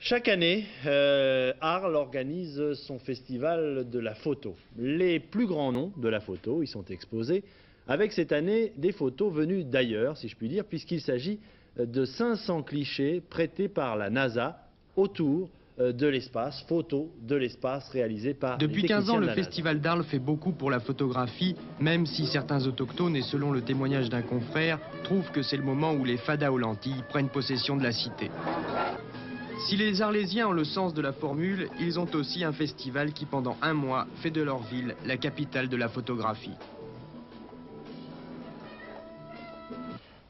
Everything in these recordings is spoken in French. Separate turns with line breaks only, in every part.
Chaque année, Arles organise son festival de la photo. Les plus grands noms de la photo y sont exposés, avec cette année des photos venues d'ailleurs, si je puis dire, puisqu'il s'agit de 500 clichés prêtés par la NASA autour de l'espace, photos de l'espace réalisées par
Depuis
les
15 ans, le
de la NASA.
Festival d'Arles fait beaucoup pour la photographie, même si certains autochtones, et selon le témoignage d'un confrère, trouvent que c'est le moment où les fadas aux lentilles prennent possession de la cité. Si les Arlésiens ont le sens de la formule, ils ont aussi un festival qui, pendant un mois, fait de leur ville la capitale de la photographie.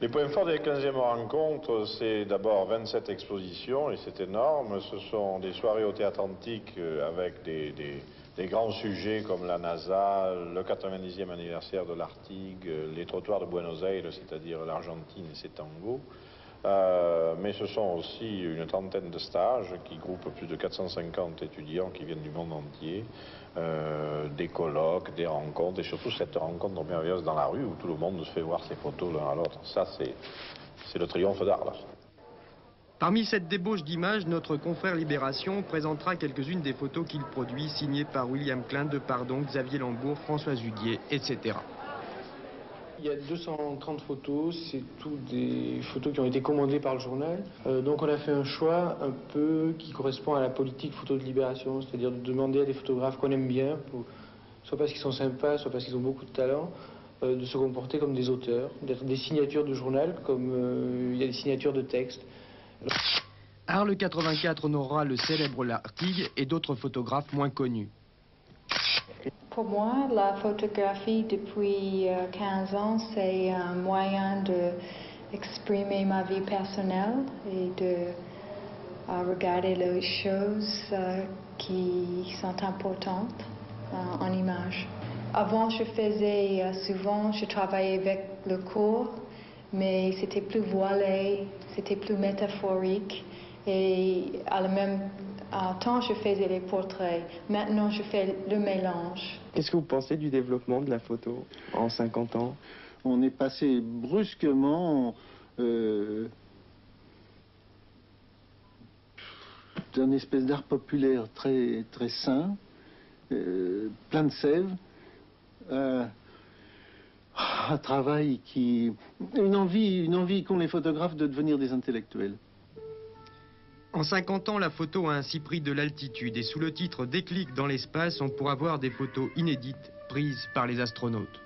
Les points forts des 15e rencontres, c'est d'abord 27 expositions, et c'est énorme. Ce sont des soirées au Théâtre Antique avec des grands sujets comme la NASA, le 90e anniversaire de l'Artigue, les trottoirs de Buenos Aires, c'est-à-dire l'Argentine et ses tangos. Mais ce sont aussi une trentaine de stages qui groupent plus de 450 étudiants qui viennent du monde entier, des colloques, des rencontres, et surtout cette rencontre merveilleuse dans la rue où tout le monde se fait voir ses photos l'un à l'autre. Ça, c'est le triomphe d'Arles.
Parmi cette débauche d'images, notre confrère Libération présentera quelques-unes des photos qu'il produit, signées par William Klein, Depardon, Xavier Lambourg, François Huguier, etc.
Il y a 230 photos, c'est toutes des photos qui ont été commandées par le journal. Donc on a fait un choix un peu qui correspond à la politique photo de Libération, c'est-à-dire de demander à des photographes qu'on aime bien, soit parce qu'ils sont sympas, soit parce qu'ils ont beaucoup de talent, de se comporter comme des auteurs, d'être des signatures de journal, comme il y a des signatures de texte.
Arles 84 honorera le célèbre L'Artigue et d'autres photographes moins connus.
Pour moi, la photographie depuis 15 ans, c'est un moyen d'exprimer ma vie personnelle et de regarder les choses qui sont importantes en images. Avant, je faisais souvent, je travaillais avec le corps, mais c'était plus voilé, c'était plus métaphorique et à la même temps, je faisais les portraits. Maintenant, je fais le mélange.
Qu'est-ce que vous pensez du développement de la photo en 50 ans?
On est passé brusquement d'un espèce d'art populaire très sain, plein de sève, un travail qui... une envie qu'ont les photographes de devenir des intellectuels.
En 50 ans, la photo a ainsi pris de l'altitude et sous le titre Déclic dans l'espace, on pourra voir des photos inédites prises par les astronautes.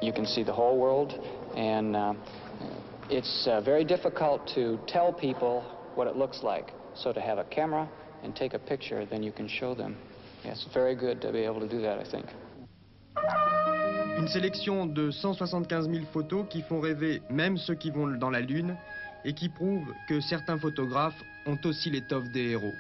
You can see the whole world and it's very difficult to tell people what it looks like. So to have a camera and take a picture, then you can show them. It's very good to be able to do that, I think.
Une sélection de 175 000 photos qui font rêver même ceux qui vont dans la Lune et qui prouvent que certains photographes ont aussi l'étoffe des héros.